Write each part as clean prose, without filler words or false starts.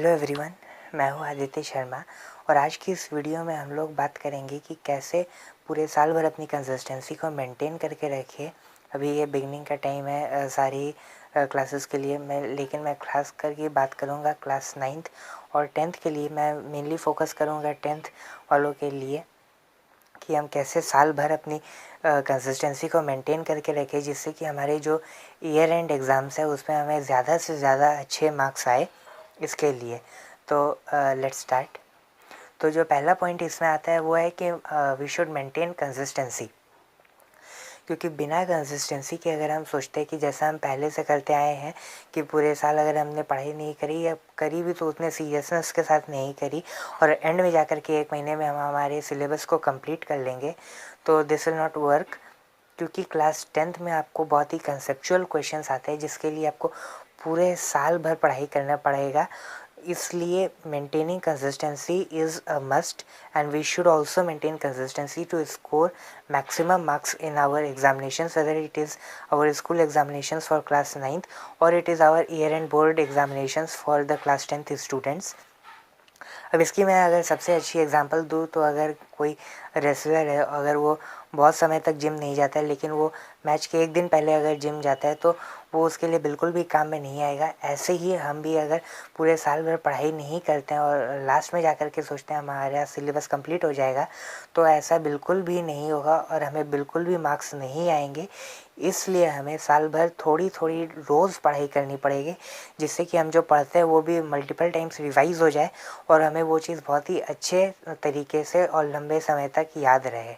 Hello everyone, मैं हूं आदित्य शर्मा और आज की इस वीडियो में हम लोग बात करेंगे कि कैसे पूरे साल भर अपनी कंसिस्टेंसी को मेंटेन करके रखें। अभी ये बिगनिंग का टाइम है सारी क्लासेस के लिए लेकिन मैं खास करके बात करूँगा क्लास 9th और 10th के लिए। मैं मेनली फोकस करूँगा 10th वालों के लिए कि हम कैसे साल भर अपनी कंसिस्टेंसी को मेंटेन करके रखें, जिससे कि हमारे जो ईयर एंड एग्ज़ाम्स है उसमें हमें ज़्यादा से ज़्यादा अच्छे मार्क्स आए इसके लिए। तो लेट्स स्टार्ट। तो जो पहला पॉइंट इसमें आता है वो है कि वी शुड मेंटेन कंसिस्टेंसी, क्योंकि बिना कंसिस्टेंसी के अगर हम सोचते हैं कि जैसा हम पहले से करते आए हैं कि पूरे साल अगर हमने पढ़ाई नहीं करी या करी भी तो उतने सीरियसनेस के साथ नहीं करी और एंड में जाकर के 1 महीने में हम हमारे सिलेबस को कंप्लीट कर लेंगे, तो दिस विल नॉट वर्क। क्योंकि क्लास 10th में आपको बहुत ही कंसेप्चुअल क्वेश्चंस आते हैं जिसके लिए आपको पूरे साल भर पढ़ाई करना पड़ेगा। इसलिए maintaining consistency is a must and we should also maintain consistency to score maximum marks in our examinations, whether it is our school examinations for class 9th or it is our year end board examinations for the class 10th students. अब इसकी मैं अगर सबसे अच्छी example दूँ तो अगर कोई रेसलर है, अगर वो बहुत समय तक जिम नहीं जाता है लेकिन वो मैच के 1 दिन पहले अगर जिम जाता है तो वो उसके लिए बिल्कुल भी काम में नहीं आएगा। ऐसे ही हम भी अगर पूरे साल भर पढ़ाई नहीं करते हैं और लास्ट में जाकर के सोचते हैं हमारा सिलेबस कंप्लीट हो जाएगा, तो ऐसा बिल्कुल भी नहीं होगा और हमें बिल्कुल भी मार्क्स नहीं आएंगे। इसलिए हमें साल भर थोड़ी थोड़ी रोज़ पढ़ाई करनी पड़ेगी, जिससे कि हम जो पढ़ते हैं वो भी मल्टीपल टाइम्स रिवाइज़ हो जाए और हमें वो चीज़ बहुत ही अच्छे तरीके से और लंबे समय तक याद रहे।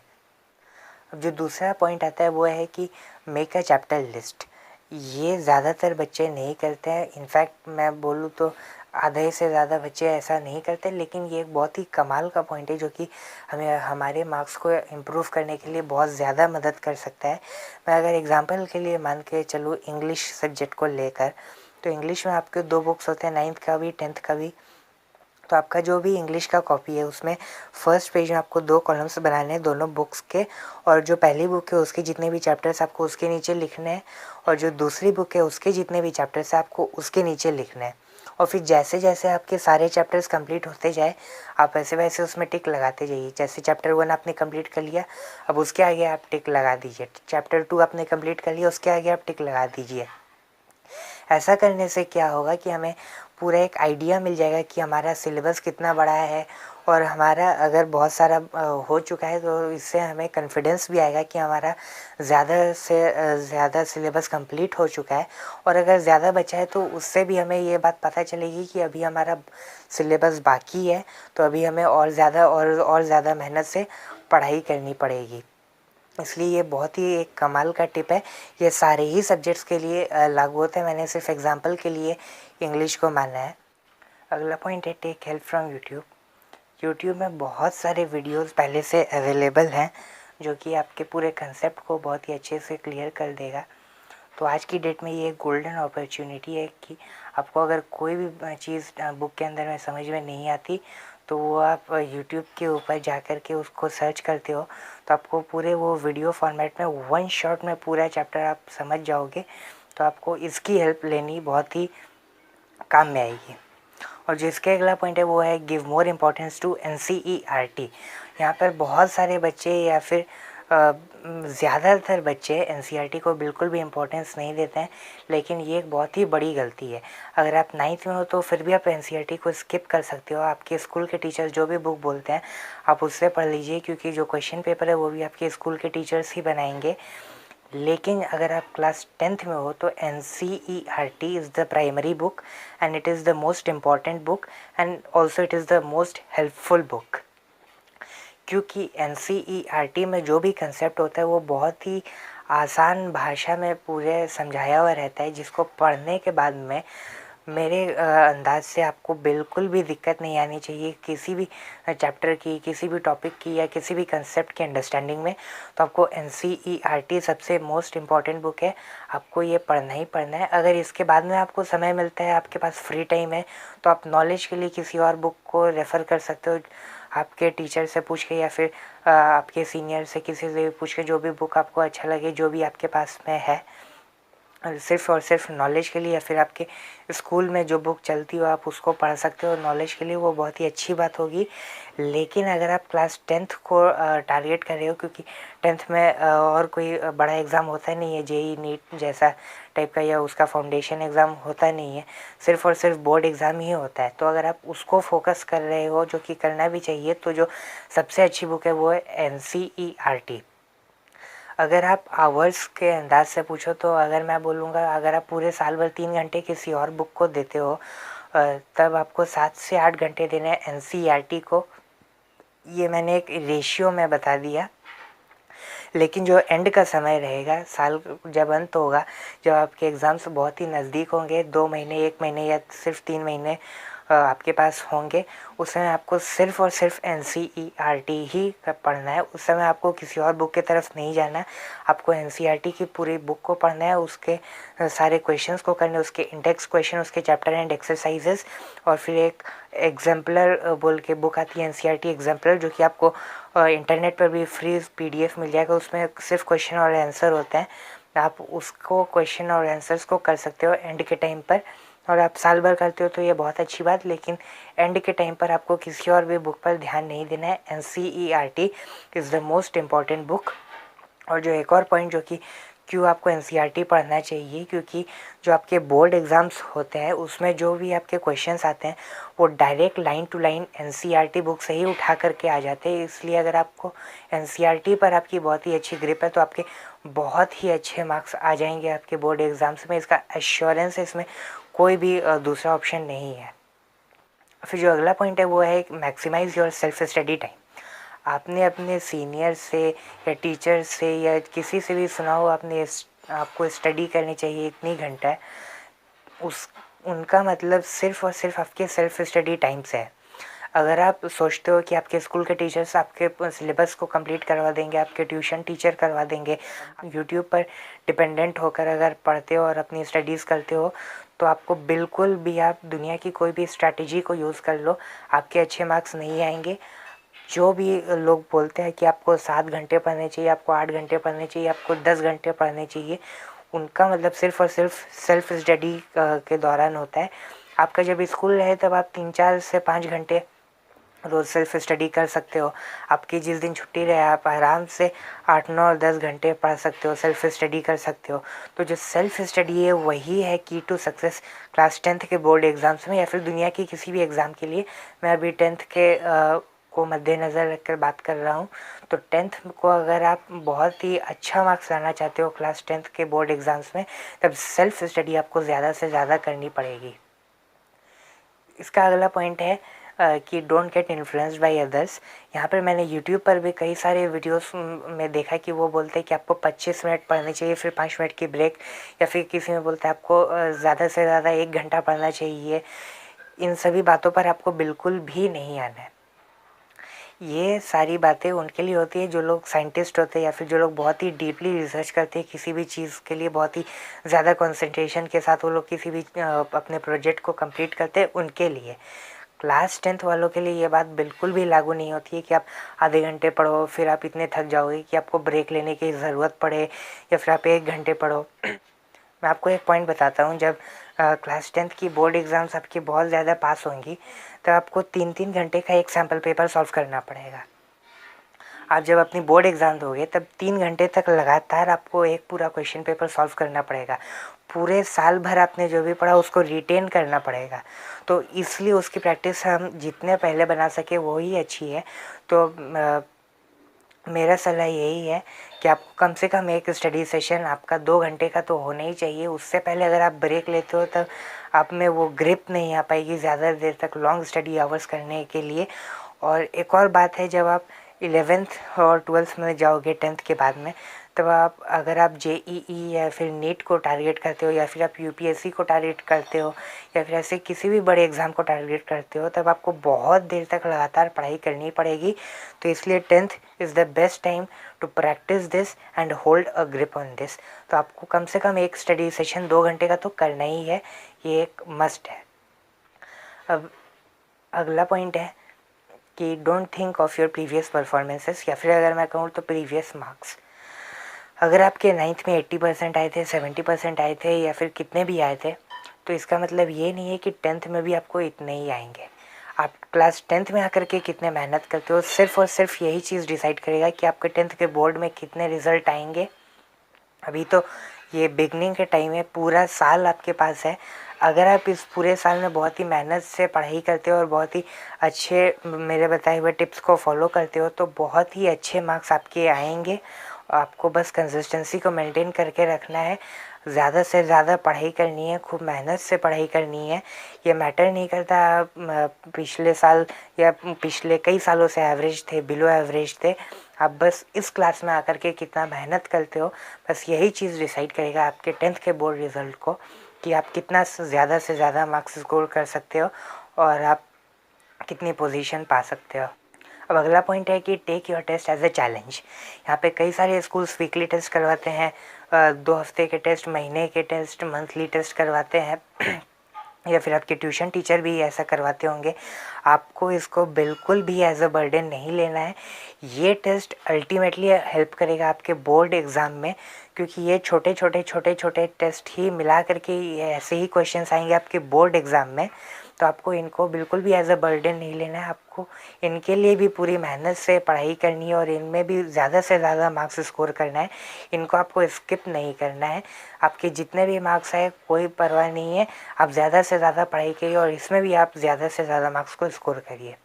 अब जो दूसरा पॉइंट आता है वो है कि मेक अ चैप्टर लिस्ट। ये ज़्यादातर बच्चे नहीं करते हैं। इनफैक्ट मैं बोलूँ तो आधे से ज़्यादा बच्चे ऐसा नहीं करते, लेकिन ये एक बहुत ही कमाल का पॉइंट है जो कि हमें हमारे मार्क्स को इम्प्रूव करने के लिए बहुत ज़्यादा मदद कर सकता है। मैं अगर एग्जांपल के लिए मान के चलूँ इंग्लिश सब्जेक्ट को लेकर, तो इंग्लिश में आपके 2 बुक्स होते हैं, 9th का भी 10th का भी। तो आपका जो भी इंग्लिश का कॉपी है उसमें फर्स्ट पेज में आपको 2 कॉलम्स बनाने हैं दोनों बुक्स के, और जो पहली बुक है उसके जितने भी चैप्टर्स आपको उसके नीचे लिखने हैं और जो दूसरी बुक है उसके जितने भी चैप्टर्स है आपको उसके नीचे लिखने हैं। और फिर जैसे जैसे आपके सारे चैप्टर्स कंप्लीट होते जाए आप वैसे वैसे उसमें टिक लगाते जाइए। जैसे चैप्टर 1 आपने कंप्लीट कर लिया, अब उसके आगे आप टिक लगा दीजिए। चैप्टर 2 आपने कंप्लीट कर लिया, उसके आगे आप टिक लगा दीजिए। ऐसा करने से क्या होगा कि हमें पूरा एक आइडिया मिल जाएगा कि हमारा सिलेबस कितना बड़ा है, और हमारा अगर बहुत सारा हो चुका है तो इससे हमें कॉन्फिडेंस भी आएगा कि हमारा ज़्यादा से ज़्यादा सिलेबस कंप्लीट हो चुका है। और अगर ज़्यादा बचा है तो उससे भी हमें ये बात पता चलेगी कि अभी हमारा सिलेबस बाकी है, तो अभी हमें और ज़्यादा मेहनत से पढ़ाई करनी पड़ेगी। इसलिए ये बहुत ही एक कमाल का टिप है। ये सारे ही सब्जेक्ट्स के लिए लागू होता है, मैंने सिर्फ एग्जांपल के लिए इंग्लिश को माना है। अगला पॉइंट है take help from YouTube. YouTube में बहुत सारे वीडियोस पहले से अवेलेबल हैं जो कि आपके पूरे कंसेप्ट को बहुत ही अच्छे से क्लियर कर देगा। तो आज की डेट में ये एक गोल्डन अपॉर्चुनिटी है कि आपको अगर कोई भी चीज़ बुक के अंदर में समझ में नहीं आती तो वो आप यूट्यूब के ऊपर जा कर के उसको सर्च करते हो तो आपको पूरे वो वीडियो फॉर्मेट में 1 शॉट में पूरा चैप्टर आप समझ जाओगे। तो आपको इसकी हेल्प लेनी बहुत ही काम में आएगी। और जो इसके अगला पॉइंट है वो है give more importance to NCERT। यहाँ पर बहुत सारे बच्चे या फिर ज़्यादातर बच्चे NCERT को बिल्कुल भी इम्पोर्टेंस नहीं देते हैं, लेकिन ये एक बहुत ही बड़ी गलती है। अगर आप 9th में हो तो फिर भी आप NCERT को स्किप कर सकते हो। आपके स्कूल के टीचर जो भी बुक बोलते हैं आप उससे पढ़ लीजिए, क्योंकि जो क्वेश्चन पेपर है वो भी आपके स्कूल के टीचर्स ही बनाएंगे। लेकिन अगर आप क्लास 10th में हो तो NCERT is the primary book and it is the most important book and also it is the most helpful book. क्योंकि NCERT में जो भी कंसेप्ट होता है वो बहुत ही आसान भाषा में पूरे समझाया हुआ रहता है, जिसको पढ़ने के बाद में मेरे अंदाज से आपको बिल्कुल भी दिक्कत नहीं आनी चाहिए किसी भी चैप्टर की, किसी भी टॉपिक की या किसी भी कंसेप्ट की अंडरस्टैंडिंग में। तो आपको NCERT सबसे मोस्ट इम्पॉर्टेंट बुक है, आपको ये पढ़ना ही पढ़ना है। अगर इसके बाद में आपको समय मिलता है, आपके पास फ्री टाइम है, तो आप नॉलेज के लिए किसी और बुक को रेफ़र कर सकते हो, आपके टीचर से पूछ के या फिर आपके सीनियर से किसी से भी पूछ के, जो भी बुक आपको अच्छा लगे, जो भी आपके पास में है। सिर्फ़ और सिर्फ नॉलेज के लिए या फिर आपके स्कूल में जो बुक चलती हो आप उसको पढ़ सकते हो नॉलेज के लिए, वो बहुत ही अच्छी बात होगी। लेकिन अगर आप क्लास 10th को टारगेट कर रहे हो, क्योंकि 10th में और कोई बड़ा एग्ज़ाम होता नहीं है, जेई नीट जैसा टाइप का या उसका फाउंडेशन एग्ज़ाम होता नहीं है, सिर्फ़ और सिर्फ बोर्ड एग्ज़ाम ही होता है। तो अगर आप उसको फोकस कर रहे हो, जो कि करना भी चाहिए, तो जो सबसे अच्छी बुक है वो है NCERT। अगर आप आवर्स के अंदाज से पूछो तो अगर मैं बोलूँगा, अगर आप पूरे साल भर 3 घंटे किसी और बुक को देते हो तब आपको 7 से 8 घंटे देने हैं NCERT को। ये मैंने एक रेशियो में बता दिया। लेकिन जो एंड का समय रहेगा, साल जब अंत होगा, जब आपके एग्ज़ाम्स बहुत ही नज़दीक होंगे, 2 महीने, 1 महीने या सिर्फ 3 महीने आपके पास होंगे, उस समय आपको सिर्फ़ और सिर्फ NCERT ही पढ़ना है। उस समय आपको किसी और बुक की तरफ नहीं जाना है, आपको NCERT की पूरी बुक को पढ़ना है, उसके सारे क्वेश्चंस को करने, उसके इंडेक्स क्वेश्चन, उसके चैप्टर एंड एक्सरसाइजेस, और फिर एक एग्जाम्पलर बोल के बुक आती है NCERT एग्जाम्पलर, जो कि आपको इंटरनेट पर भी फ्री PDF मिल जाएगा। उसमें सिर्फ क्वेश्चन और आंसर होते हैं, आप उसको क्वेश्चन और आंसर्स को कर सकते हो एंड के टाइम पर। और आप साल भर करते हो तो ये बहुत अच्छी बात, लेकिन एंड के टाइम पर आपको किसी और भी बुक पर ध्यान नहीं देना है। NCERT is the most important book. और जो एक और पॉइंट, जो कि क्यों आपको NCERT पढ़ना चाहिए, क्योंकि जो आपके बोर्ड एग्ज़ाम्स होते हैं उसमें जो भी आपके क्वेश्चंस आते हैं वो direct line to line NCERT book से ही उठा करके आ जाते हैं। इसलिए अगर आपको NCERT पर आपकी बहुत ही अच्छी ग्रिप है तो आपके बहुत ही अच्छे मार्क्स आ जाएंगे आपके बोर्ड एग्ज़ाम्स में। इसका एश्योरेंस है, इसमें कोई भी दूसरा ऑप्शन नहीं है। फिर जो अगला पॉइंट है वो है maximise your self study time. आपने अपने सीनियर से या टीचर से या किसी से भी सुना हो आपको स्टडी करनी चाहिए इतनी घंटा है, उस उनका मतलब सिर्फ़ और सिर्फ आपके सेल्फ स्टडी टाइम से है। अगर आप सोचते हो कि आपके स्कूल के टीचर्स आपके सिलेबस को कंप्लीट करवा देंगे, आपके ट्यूशन टीचर करवा देंगे, यूट्यूब पर डिपेंडेंट होकर अगर पढ़ते हो और अपनी स्टडीज़ करते हो, तो आपको बिल्कुल भी, आप दुनिया की कोई भी स्ट्रैटेजी को यूज़ कर लो, आपके अच्छे मार्क्स नहीं आएंगे। जो भी लोग बोलते हैं कि आपको 7 घंटे पढ़ने चाहिए, आपको 8 घंटे पढ़ने चाहिए, आपको 10 घंटे पढ़ने चाहिए, उनका मतलब सिर्फ़ और सिर्फ सेल्फ स्टडी के दौरान होता है। आपका जब स्कूल रहे तब आप 3-4 से 5 घंटे रोज़ सेल्फ स्टडी कर सकते हो। आपकी जिस दिन छुट्टी रहे आप आराम से 8-9 और 10 घंटे पढ़ सकते हो, सेल्फ स्टडी कर सकते हो। तो जो सेल्फ स्टडी है वही है की टू सक्सेस क्लास 10th के बोर्ड एग्ज़ाम्स में या फिर दुनिया की किसी भी एग्ज़ाम के लिए। मैं अभी 10th के को मद्देनज़र रखकर बात कर रहा हूँ। तो 10th को अगर आप बहुत ही अच्छा मार्क्स लाना चाहते हो क्लास 10th के बोर्ड एग्ज़ाम्स में, तब सेल्फ स्टडी आपको ज़्यादा से ज़्यादा करनी पड़ेगी। इसका अगला पॉइंट है कि don't get influenced by others. यहाँ पर मैंने यूट्यूब पर भी कई सारे वीडियोस में देखा कि वो बोलते हैं कि आपको 25 मिनट पढ़ने चाहिए, फिर 5 मिनट की ब्रेक, या फिर किसी में बोलता है आपको ज़्यादा से ज़्यादा 1 घंटा पढ़ना चाहिए। इन सभी बातों पर आपको बिल्कुल भी नहीं आना है। ये सारी बातें उनके लिए होती है जो लोग साइंटिस्ट होते हैं या फिर जो लोग बहुत ही डीपली रिसर्च करते हैं किसी भी चीज़ के लिए, बहुत ही ज़्यादा कंसंट्रेशन के साथ वो लोग किसी भी अपने प्रोजेक्ट को कंप्लीट करते हैं, उनके लिए। क्लास 10th वालों के लिए ये बात बिल्कुल भी लागू नहीं होती है कि आप आधे घंटे पढ़ो फिर आप इतने थक जाओगे कि आपको ब्रेक लेने की ज़रूरत पड़े, या फिर आप 1 घंटे पढ़ो। मैं आपको एक पॉइंट बताता हूँ, जब क्लास 10th की बोर्ड एग्ज़ाम्स आपकी बहुत ज़्यादा पास होंगी तो आपको 3-3 घंटे का एक सैम्पल पेपर सॉल्व करना पड़ेगा। आप जब अपनी बोर्ड एग्ज़ाम दोगे तब 3 घंटे तक लगातार आपको एक पूरा क्वेश्चन पेपर सॉल्व करना पड़ेगा। पूरे साल भर आपने जो भी पढ़ा उसको रिटेन करना पड़ेगा। तो इसलिए उसकी प्रैक्टिस हम जितने पहले बना सके वो ही अच्छी है। तो मेरा सलाह यही है कि आपको कम से कम एक स्टडी सेशन आपका 2 घंटे का तो होना ही चाहिए। उससे पहले अगर आप ब्रेक लेते हो तब आप में वो ग्रिप नहीं आ पाएगी ज़्यादा देर तक लॉन्ग स्टडी आवर्स करने के लिए। और एक और बात है, जब आप 11th और 12th में जाओगे 10th के बाद में, तब अगर आप JEE या फिर नीट को टारगेट करते हो या फिर आप UPSC को टारगेट करते हो या फिर ऐसे किसी भी बड़े एग्ज़ाम को टारगेट करते हो, तब आपको बहुत देर तक लगातार पढ़ाई करनी पड़ेगी। तो इसलिए 10th is the best time to practise this and hold a grip on this. तो आपको कम से कम एक स्टडी सेशन 2 घंटे का तो करना ही है, ये एक मस्ट है। अब अगला पॉइंट है कि don't think of your previous performances, या फिर अगर मैं कहूँ तो प्रीवियस मार्क्स। अगर आपके 9th में 80% आए थे, 70% आए थे या फिर कितने भी आए थे, तो इसका मतलब ये नहीं है कि 10th में भी आपको इतने ही आएंगे। आप क्लास 10th में आकर के कितने मेहनत करते हो, सिर्फ और सिर्फ यही चीज़ डिसाइड करेगा कि आपके 10th के बोर्ड में कितने रिजल्ट आएंगे। अभी तो ये बिगनिंग के टाइम है, पूरा साल आपके पास है। अगर आप इस पूरे साल में बहुत ही मेहनत से पढ़ाई करते हो और बहुत ही अच्छे मेरे बताए हुए टिप्स को फॉलो करते हो तो बहुत ही अच्छे मार्क्स आपके आएंगे। आपको बस कंसिस्टेंसी को मेंटेन करके रखना है, ज़्यादा से ज़्यादा पढ़ाई करनी है, खूब मेहनत से पढ़ाई करनी है। ये मैटर नहीं करता आप पिछले साल या पिछले कई सालों से एवरेज थे, बिलो एवरेज थे, आप बस इस क्लास में आकर के कितना मेहनत करते हो, बस यही चीज़ डिसाइड करेगा आपके 10th के बोर्ड रिज़ल्ट को कि आप कितना ज़्यादा से ज़्यादा मार्क्स स्कोर कर सकते हो और आप कितनी पोजीशन पा सकते हो। अब अगला पॉइंट है कि take your test as a challenge. यहाँ पे कई सारे स्कूल्स वीकली टेस्ट करवाते हैं, 2 हफ्ते के टेस्ट, महीने के टेस्ट, मंथली टेस्ट करवाते हैं या फिर आपके ट्यूशन टीचर भी ऐसा करवाते होंगे। आपको इसको बिल्कुल भी एज अ बर्डन नहीं लेना है। ये टेस्ट अल्टीमेटली हेल्प करेगा आपके बोर्ड एग्ज़ाम में, क्योंकि ये छोटे छोटे टेस्ट ही मिला करके ऐसे ही क्वेश्चंस आएंगे आपके बोर्ड एग्ज़ाम में। तो आपको इनको बिल्कुल भी एज अ बर्डन नहीं लेना है। आपको इनके लिए भी पूरी मेहनत से पढ़ाई करनी है और इनमें भी ज़्यादा से ज़्यादा मार्क्स स्कोर करना है। इनको आपको स्किप नहीं करना है। आपके जितने भी मार्क्स आए कोई परवाह नहीं है, आप ज़्यादा से ज़्यादा पढ़ाई करिए और इसमें भी आप ज़्यादा से ज़्यादा मार्क्स को स्कोर करिए।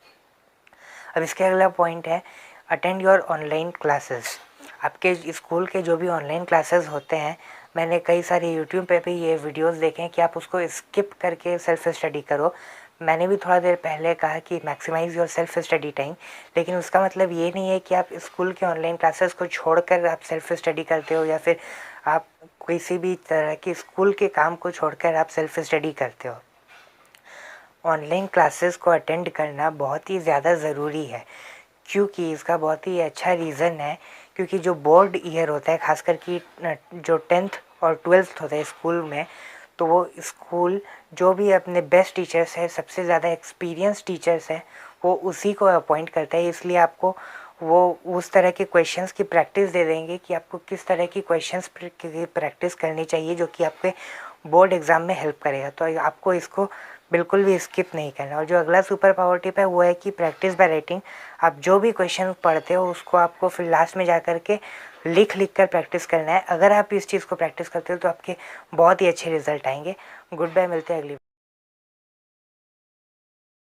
अब इसके अगला पॉइंट है अटेंड योर ऑनलाइन क्लासेस। आपके स्कूल के जो भी ऑनलाइन क्लासेस होते हैं, मैंने कई सारे यूट्यूब पे भी ये वीडियोस देखे हैं कि आप उसको स्किप करके सेल्फ स्टडी करो। मैंने भी थोड़ा देर पहले कहा कि maximise your self study time, लेकिन उसका मतलब ये नहीं है कि आप स्कूल के ऑनलाइन क्लासेस को छोड़कर आप सेल्फ स्टडी करते हो या फिर आप किसी भी तरह के स्कूल के काम को छोड़कर आप सेल्फ स्टडी करते हो। ऑनलाइन क्लासेस को अटेंड करना बहुत ही ज़्यादा ज़रूरी है, क्योंकि इसका बहुत ही अच्छा रीज़न है, क्योंकि जो बोर्ड ईयर होता है खासकर कि जो 10th और 12th होता है स्कूल में, तो वो स्कूल जो भी अपने बेस्ट टीचर्स हैं, सबसे ज़्यादा एक्सपीरियंस टीचर्स हैं, वो उसी को अपॉइंट करता है। इसलिए आपको वो उस तरह के क्वेश्चंस की प्रैक्टिस दे देंगे कि आपको किस तरह की क्वेश्चंस की प्रैक्टिस करनी चाहिए जो कि आपके बोर्ड एग्ज़ाम में हेल्प करेगा। तो आपको इसको बिल्कुल भी स्किप नहीं करना। और जो अगला सुपर पावर टिप है वो है कि प्रैक्टिस बाय राइटिंग। आप जो भी क्वेश्चन पढ़ते हो उसको आपको फिर लास्ट में जा कर के लिख कर प्रैक्टिस करना है। अगर आप इस चीज़ को प्रैक्टिस करते हो तो आपके बहुत ही अच्छे रिजल्ट आएंगे। गुड बाय, मिलते हैं अगली